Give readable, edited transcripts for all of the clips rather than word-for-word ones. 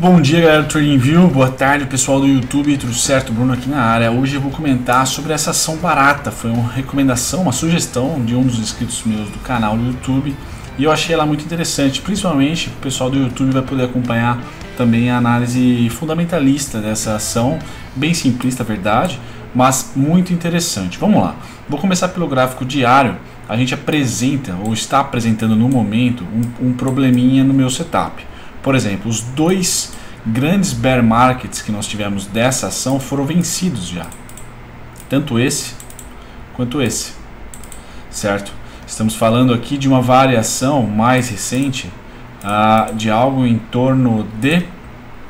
Bom dia, galera do TradingView, boa tarde pessoal do YouTube, tudo certo? Bruno aqui na área. Hoje eu vou comentar sobre essa ação barata. Foi uma recomendação, uma sugestão de um dos inscritos meus do canal do YouTube e eu achei ela muito interessante. Principalmente o pessoal do YouTube vai poder acompanhar também a análise fundamentalista dessa ação, bem simplista, verdade, mas muito interessante. Vamos lá, vou começar pelo gráfico diário. A gente apresenta, ou está apresentando no momento, um probleminha no meu setup. Por exemplo, os dois grandes bear markets que nós tivemos dessa ação foram vencidos já. Tanto esse quanto esse. Certo? Estamos falando aqui de uma variação mais recente de algo em torno de,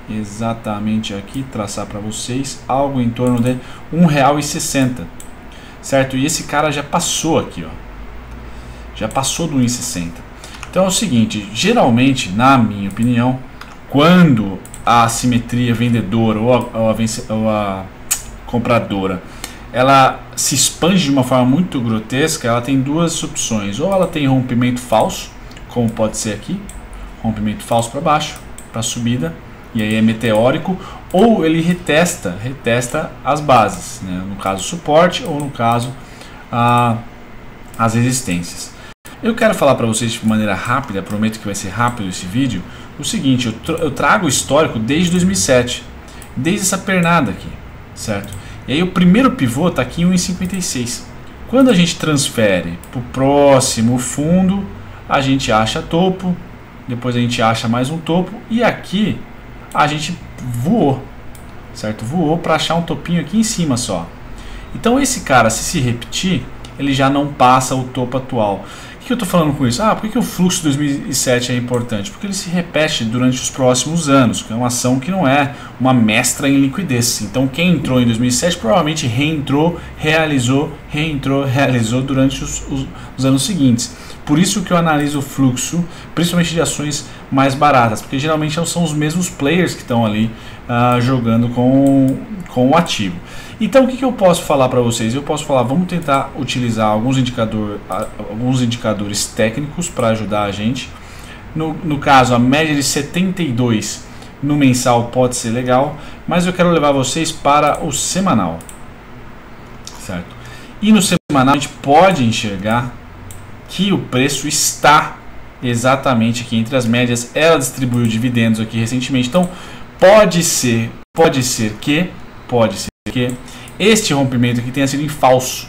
exatamente aqui, traçar para vocês, algo em torno de R$1,60. Certo? E esse cara já passou aqui, ó. Já passou do 1,60. Então é o seguinte, geralmente, na minha opinião, quando a assimetria vendedora ou a compradora ela se expande de uma forma muito grotesca, ela tem duas opções. Ou ela tem rompimento falso, como pode ser aqui, rompimento falso para baixo, para subida, e aí é meteórico, ou ele retesta as bases, né? No caso suporte ou no caso as resistências. Eu quero falar para vocês de maneira rápida, prometo que vai ser rápido esse vídeo, o seguinte, eu trago o histórico desde 2007, desde essa pernada aqui, certo? E aí o primeiro pivô está aqui em 1,56. Quando a gente transfere para o próximo fundo, a gente acha topo, depois a gente acha mais um topo, e aqui a gente voou, certo? Voou para achar um topinho aqui em cima só. Então esse cara, se repetir, ele já não passa o topo atual. O que eu estou falando com isso? Por que o fluxo de 2007 é importante? Porque ele se repete durante os próximos anos, que é uma ação que não é uma mestra em liquidez. Então quem entrou em 2007 provavelmente reentrou, realizou durante os anos seguintes. Por isso que eu analiso o fluxo, principalmente de ações mais baratas, porque geralmente são os mesmos players que estão ali jogando com o ativo. Então o que eu posso falar para vocês? Eu posso falar, vamos tentar utilizar alguns indicadores técnicos para ajudar a gente. No caso, a média de 72 no mensal pode ser legal, mas eu quero levar vocês para o semanal, certo? E no semanal a gente pode enxergar que o preço está exatamente aqui entre as médias. Ela distribuiu dividendos aqui recentemente, então pode ser que este rompimento aqui tenha sido em falso,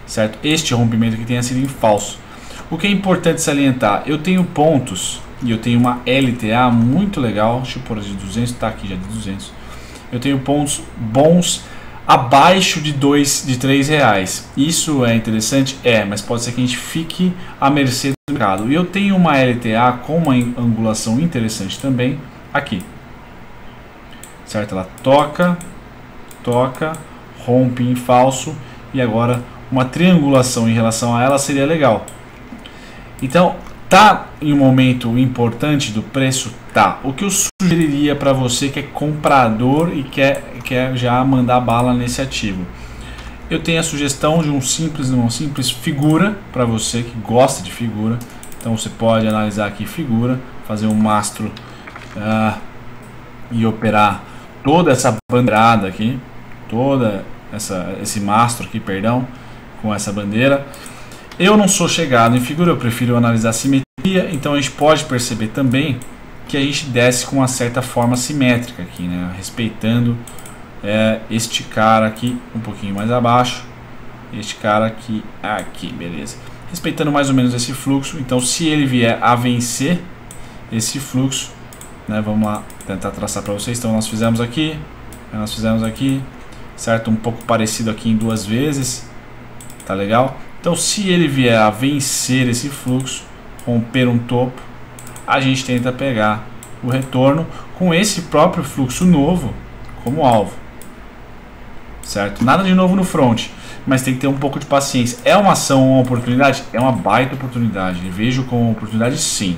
certo? Este rompimento aqui tenha sido em falso. O que é importante salientar, eu tenho pontos e eu tenho uma LTA muito legal, deixa eu pôr de 200, tá aqui já de 200. Eu tenho pontos bons abaixo de R$3. Isso é interessante? Mas pode ser que a gente fique à mercê do mercado. E eu tenho uma LTA com uma angulação interessante também aqui, certo? Ela toca, rompe em falso e agora uma triangulação em relação a ela seria legal. Então tá em um momento importante do preço, tá. O que eu sugeriria para você que é comprador e quer já mandar bala nesse ativo, eu tenho a sugestão de uma simples figura para você que gosta de figura. Então você pode analisar aqui figura, fazer um mastro e operar toda essa bandeirada aqui, esse mastro aqui, perdão, com essa bandeira. Eu não sou chegado em figura, eu prefiro analisar simetria, então a gente pode perceber também que a gente desce com uma certa forma simétrica aqui, né? Respeitando este cara aqui um pouquinho mais abaixo, este cara aqui, beleza. Respeitando mais ou menos esse fluxo, então se ele vier a vencer esse fluxo, né, vamos lá tentar traçar para vocês. Então nós fizemos aqui, certo? Um pouco parecido aqui em duas vezes, tá legal? Então se ele vier a vencer esse fluxo, romper um topo, a gente tenta pegar o retorno com esse próprio fluxo novo como alvo, certo? Nada de novo no front, mas tem que ter um pouco de paciência. É uma ação, uma oportunidade? É uma baita oportunidade, vejo como oportunidade sim.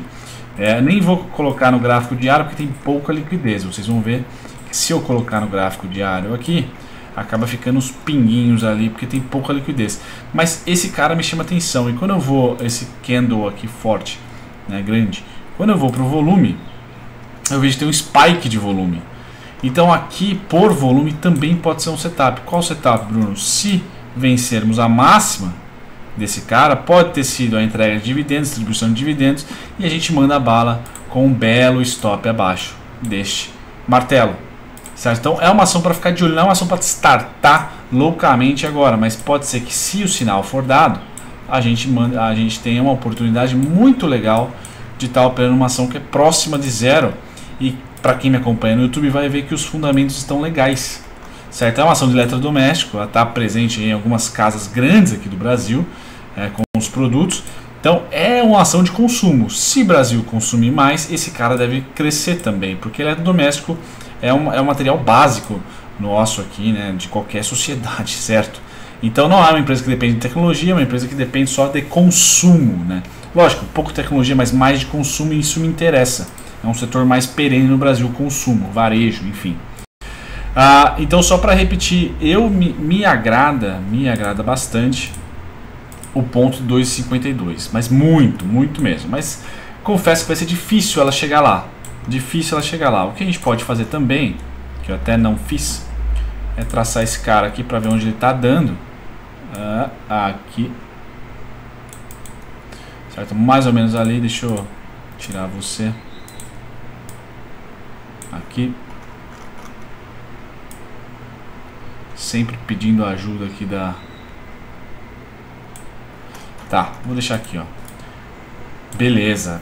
Nem vou colocar no gráfico diário porque tem pouca liquidez. Vocês vão ver que se eu colocar no gráfico diário aqui, acaba ficando uns pinguinhos ali porque tem pouca liquidez. Mas esse cara me chama atenção. E quando eu vou, esse candle aqui forte, né, grande, quando eu vou para o volume, eu vejo que tem um spike de volume. Então aqui por volume também pode ser um setup. Qual setup, Bruno? Se vencermos a máxima desse cara, pode ter sido a entrega de dividendos, distribuição de dividendos, e a gente manda a bala com um belo stop abaixo deste martelo, certo? Então é uma ação para ficar de olho, não é uma ação para startar loucamente agora, mas pode ser que se o sinal for dado, a gente tenha uma oportunidade muito legal de estar operando uma ação que é próxima de zero. E para quem me acompanha no YouTube vai ver que os fundamentos estão legais, certo? É uma ação de eletrodoméstico, ela está presente em algumas casas grandes aqui do Brasil, com os produtos. Então é uma ação de consumo. Se o Brasil consumir mais, esse cara deve crescer também, porque eletrodoméstico é um material básico nosso aqui, né, de qualquer sociedade, certo? Então não é uma empresa que depende de tecnologia, é uma empresa que depende só de consumo, né? Lógico, pouco tecnologia, mas mais de consumo, e isso me interessa. É um setor mais perene no Brasil, consumo, varejo, enfim. Então só para repetir, me agrada bastante o ponto 2,52, mas muito mesmo. Mas confesso que vai ser difícil ela chegar lá. O que a gente pode fazer também, que eu até não fiz, é traçar esse cara aqui para ver onde ele está dando. Aqui, certo? Mais ou menos ali. Deixa eu tirar você aqui, sempre pedindo ajuda aqui da... Tá, vou deixar aqui, ó. Beleza,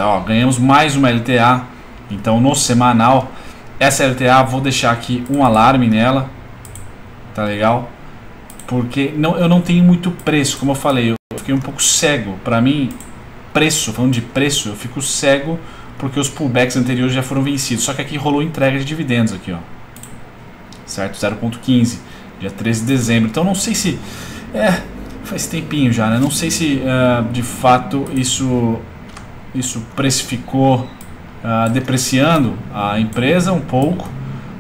ó, ganhamos mais uma LTA. Então no semanal, essa LTA vou deixar aqui um alarme nela, tá legal? Porque eu não tenho muito preço, como eu falei, eu fiquei um pouco cego. Pra mim, falando de preço, eu fico cego porque os pullbacks anteriores já foram vencidos. Só que aqui rolou entrega de dividendos aqui, ó. Certo? 0,15, dia 13 de dezembro. Então não sei se... faz tempinho já, né? Não sei se de fato isso precificou depreciando a empresa um pouco.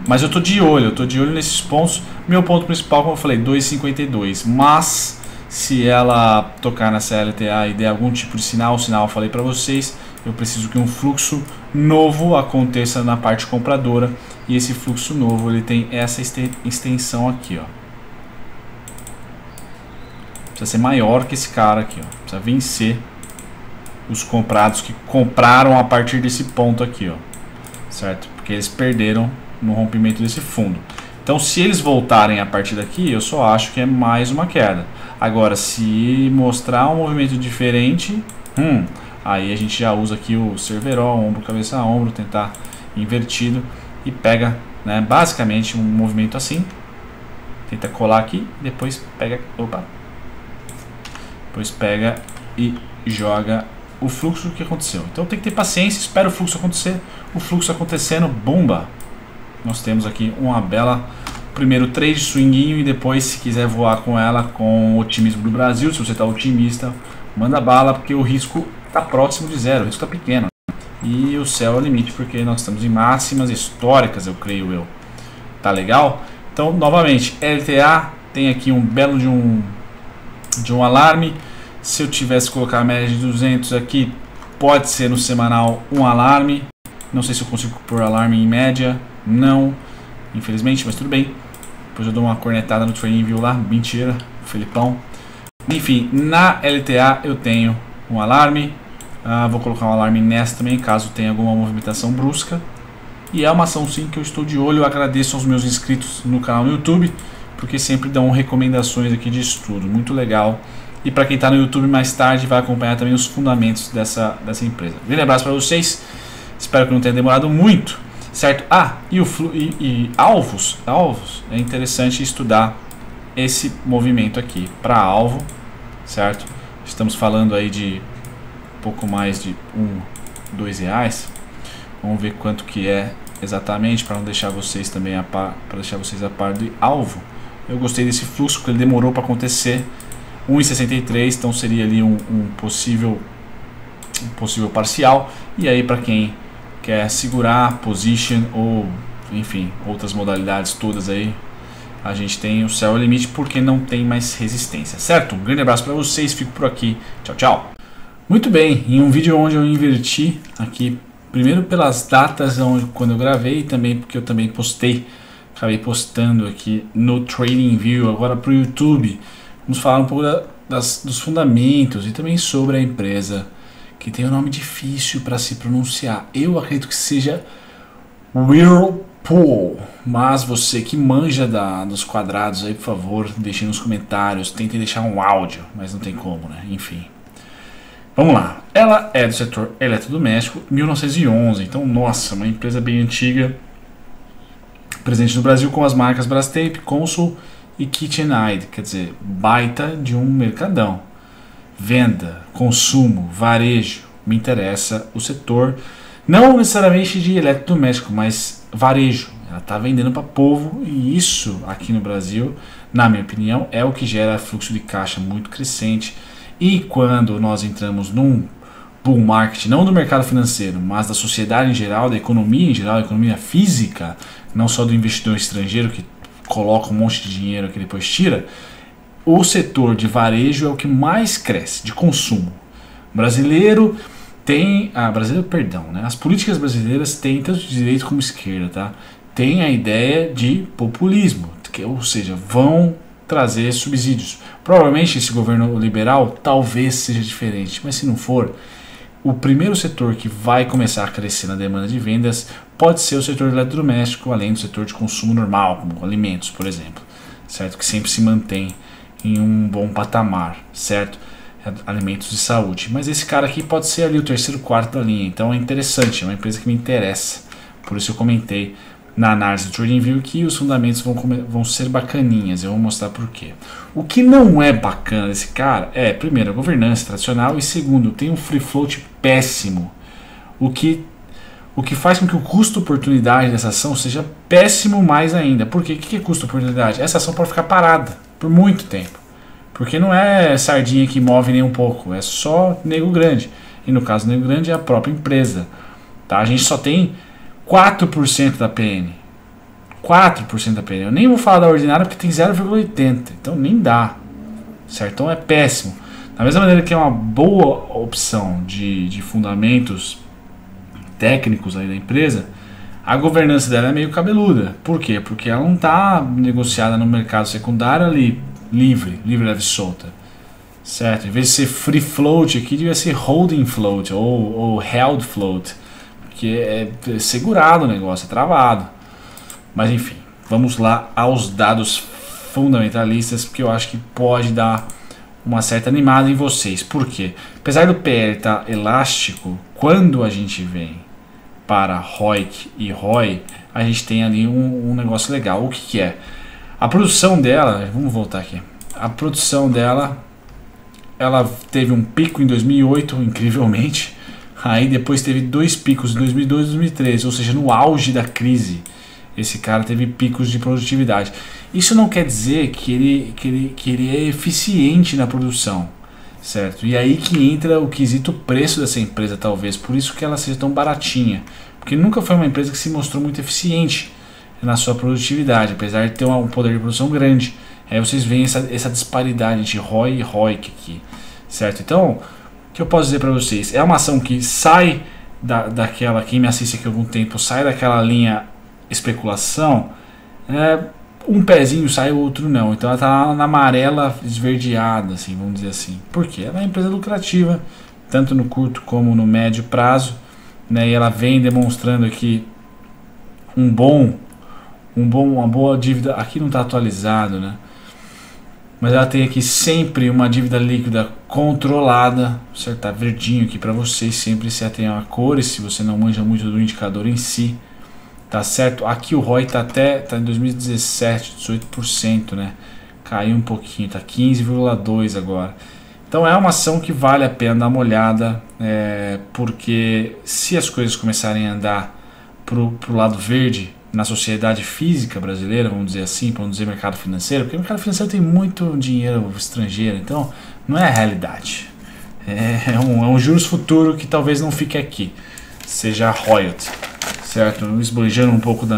Mas eu tô de olho nesses pontos. Meu ponto principal, como eu falei, 2,52. Mas se ela tocar nessa LTA e der algum tipo de sinal, eu falei para vocês, eu preciso que um fluxo novo aconteça na parte compradora. E esse fluxo novo, ele tem essa extensão aqui, ó. Precisa ser maior que esse cara aqui, ó. Precisa vencer os comprados que compraram a partir desse ponto aqui, ó. Certo? Porque eles perderam no rompimento desse fundo. Então, se eles voltarem a partir daqui, eu só acho que é mais uma queda. Agora, se mostrar um movimento diferente, aí a gente já usa aqui o serverol, ombro, cabeça a ombro, tentar invertido e pega, né, basicamente um movimento assim. Tenta colar aqui, depois pega, depois pega e joga o fluxo que aconteceu. Então tem que ter paciência, espera o fluxo acontecer. O fluxo acontecendo, bomba! Nós temos aqui uma bela primeiro trade swinguinho, e depois, se quiser voar com ela com o otimismo do Brasil, se você está otimista, manda bala, porque o risco está próximo de zero, o risco está pequeno. E o céu é o limite, porque nós estamos em máximas históricas, eu creio eu. Tá legal? Então, novamente, LTA tem aqui um belo de um alarme. Se eu tivesse que colocar a média de 200 aqui, pode ser no semanal um alarme. Não sei se eu consigo pôr alarme em média. Não, infelizmente, mas tudo bem. Depois eu dou uma cornetada no Trading View lá. Mentira, Felipão. Enfim, na LTA eu tenho um alarme. Vou colocar um alarme nessa também, caso tenha alguma movimentação brusca. E é uma ação sim que eu estou de olho. Eu agradeço aos meus inscritos no canal no YouTube, porque sempre dão recomendações aqui de estudo. Muito legal. E para quem está no YouTube mais tarde, vai acompanhar também os fundamentos dessa empresa. Grande abraço para vocês. Espero que não tenha demorado muito. Certo? E alvos. É interessante estudar esse movimento aqui para alvo. Certo? Estamos falando aí de pouco mais de R$2. Vamos ver quanto que é exatamente, para não deixar vocês também a par, do alvo. Eu gostei desse fluxo, porque ele demorou para acontecer. 1,63, então seria ali um possível parcial. E aí, para quem quer segurar position ou enfim, outras modalidades todas aí, a gente tem o céu é o limite, porque não tem mais resistência, certo? Um grande abraço para vocês, fico por aqui, tchau, tchau. Muito bem, em um vídeo onde eu inverti aqui Primeiro pelas datas quando eu gravei, e também porque eu também acabei postando aqui no TradingView, agora para o YouTube. Vamos falar um pouco dos fundamentos e também sobre a empresa, que tem um nome difícil para se pronunciar. Eu acredito que seja Whirlpool, mas você que manja dos quadrados aí, por favor, deixe nos comentários. Tentem deixar um áudio, mas não tem como, né? Enfim. Vamos lá. Ela é do setor eletrodoméstico, 1911. Então, nossa, uma empresa bem antiga, presente no Brasil com as marcas Brastemp, Consul e KitchenAid. Quer dizer, baita de um mercadão. Venda, consumo, varejo. Me interessa o setor, não necessariamente de eletrodoméstico, mas varejo. Ela está vendendo para povo, e isso aqui no Brasil, na minha opinião, é o que gera fluxo de caixa muito crescente. E quando nós entramos num bull market, não do mercado financeiro, mas da sociedade em geral, da economia em geral, da economia física, não só do investidor estrangeiro que coloca um monte de dinheiro que depois tira, o setor de varejo é o que mais cresce, de consumo. Brasileiro tem... né? As políticas brasileiras têm tanto de direita como esquerda, tá? Tem a ideia de populismo, ou seja, vão trazer subsídios. Provavelmente esse governo liberal talvez seja diferente, mas se não for, o primeiro setor que vai começar a crescer na demanda de vendas pode ser o setor eletrodoméstico, além do setor de consumo normal, como alimentos, por exemplo, certo? Que sempre se mantém em um bom patamar, certo? Alimentos de saúde. Mas esse cara aqui pode ser ali o terceiro, quarto da linha, então é interessante, é uma empresa que me interessa, por isso eu comentei na análise do TradingView que os fundamentos vão ser bacaninhas. Eu vou mostrar por quê. O que não é bacana desse cara é, primeiro, a governança tradicional, e segundo, tem um free float péssimo, o que faz com que o custo-oportunidade dessa ação seja péssimo mais ainda. Por quê? O que é custo-oportunidade? Essa ação pode ficar parada por muito tempo, porque não é sardinha que move nem um pouco, é só nego grande, e no caso do nego grande é a própria empresa, tá? A gente só tem 4% da PN. 4% da PN. Eu nem vou falar da ordinária porque tem 0,80. Então nem dá. Certo? Então é péssimo. Da mesma maneira que é uma boa opção de fundamentos técnicos aí da empresa, a governança dela é meio cabeluda. Por quê? Porque ela não está negociada no mercado secundário ali livre, leve e solta. Certo? Em vez de ser free float, aqui devia ser holding float ou held float. Que é segurado o negócio, é travado. Mas enfim, vamos lá aos dados fundamentalistas, porque eu acho que pode dar uma certa animada em vocês. Por quê? Apesar do PL estar elástico, quando a gente vem para ROIC e ROI, a gente tem ali um negócio legal. O que é? A produção dela, vamos voltar aqui. A produção dela, ela teve um pico em 2008, incrivelmente. Aí depois teve dois picos em 2002 e 2013, ou seja, no auge da crise, esse cara teve picos de produtividade. Isso não quer dizer que ele é eficiente na produção, certo? E aí que entra o quesito preço dessa empresa, talvez, por isso que ela seja tão baratinha, porque nunca foi uma empresa que se mostrou muito eficiente na sua produtividade, apesar de ter um poder de produção grande. Aí vocês veem essa disparidade entre ROI e ROIC aqui, certo? Então, o que eu posso dizer para vocês? É uma ação que sai daquela, quem me assiste aqui há algum tempo, sai daquela linha especulação, um pezinho sai, o outro não. Então ela está na amarela esverdeada, assim, vamos dizer assim. Por quê? Ela é uma empresa lucrativa, tanto no curto como no médio prazo, né? E ela vem demonstrando aqui uma boa dívida. Aqui não está atualizado, né? Mas ela tem aqui sempre uma dívida líquida controlada, certo? Tá verdinho aqui para vocês, sempre se atenham a cores, se você não manja muito do indicador em si, tá certo? Aqui o ROI tá em 2017, 18%, né? Caiu um pouquinho, tá 15,2 agora. Então é uma ação que vale a pena dar uma olhada, porque se as coisas começarem a andar pro lado verde, na sociedade física brasileira, vamos dizer assim, para não dizer mercado financeiro, porque o mercado financeiro tem muito dinheiro estrangeiro, então não é a realidade. É um juros futuro que talvez não fique aqui, seja royalty, certo? Esbanjando um pouco do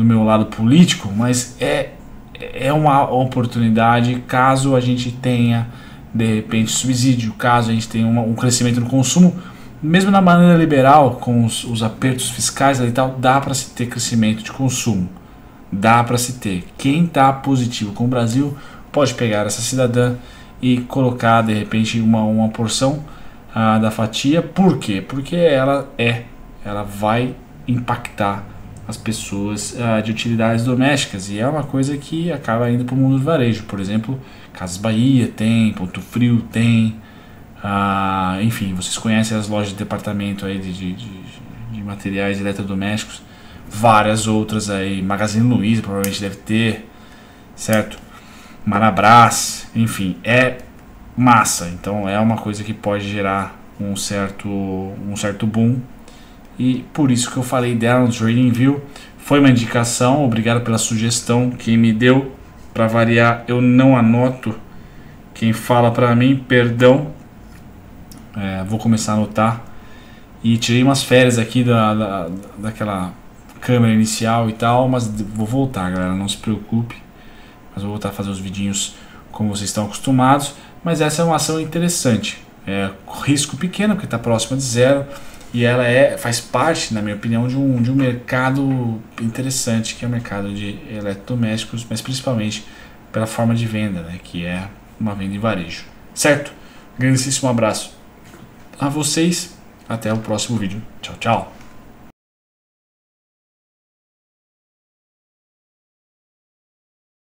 meu lado político, mas é uma oportunidade caso a gente tenha, de repente, subsídio, caso a gente tenha um crescimento no consumo mesmo na maneira liberal, com os apertos fiscais e tal, dá para se ter crescimento de consumo. Dá para se ter. Quem está positivo com o Brasil pode pegar essa cidadã e colocar de repente uma porção da fatia. Por quê? Porque ela vai impactar as pessoas de utilidades domésticas, e é uma coisa que acaba indo para o mundo do varejo. Por exemplo, Casas Bahia tem, Ponto Frio tem, enfim, vocês conhecem as lojas de departamento aí de materiais eletrodomésticos, várias outras aí, Magazine Luiza provavelmente deve ter, certo? Marabras, enfim, é massa. Então é uma coisa que pode gerar um certo boom, e por isso que eu falei dela no TradingView. Foi uma indicação, obrigado pela sugestão. Quem me deu, para variar, eu não anoto. Quem fala para mim, perdão. Vou começar a anotar. E tirei umas férias aqui daquela câmera inicial e tal, mas vou voltar, galera, não se preocupe. Mas vou voltar a fazer os vidinhos como vocês estão acostumados. Mas essa é uma ação interessante. Risco pequeno, porque está próxima de zero. E ela faz parte, na minha opinião, de um mercado interessante, que é o mercado de eletrodomésticos, mas principalmente pela forma de venda, né, que é uma venda em varejo. Certo? Grandíssimo abraço a vocês. Até o próximo vídeo. Tchau, tchau.